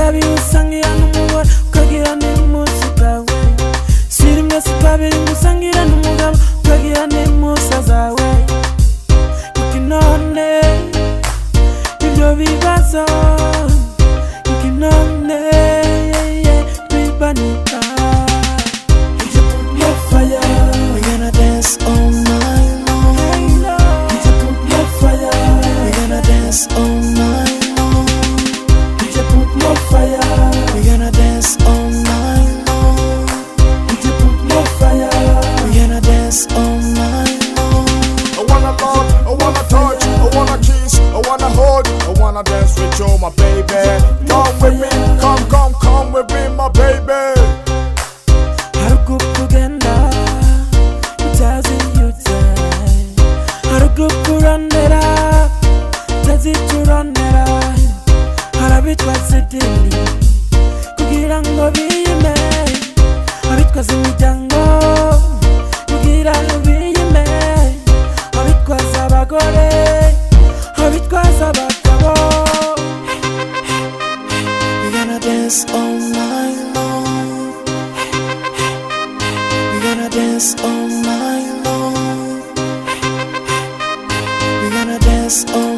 kabi usangira n'umugore ukagira n'imusi zawe, si rimwe si kabiri usangira n'umugabo ukagira n'imusa zawe, kuko none ibyo bibazo, kuko none bibanika. If you put more fire, we gonna dance all night long. If you put more fire, we gonna dance all night long. If you put more fire, we gonna dance all night long. If you put more fire, we gonna dance all night long. I wanna love, I wanna touch, I wanna kiss, I wanna hold, I wanna dance with you, my baby. Come with me, come with me, my baby. Harukugenda utaziyutse, harukukurondera utaziturondera, harabitwaza idini kugira ngo biyime, abitwaza imiryango kugira ngo biyime, abitwaza abagore, abitwaza abagabo. We gonna dance all night long. We gonna dance all night long. We gonna dance all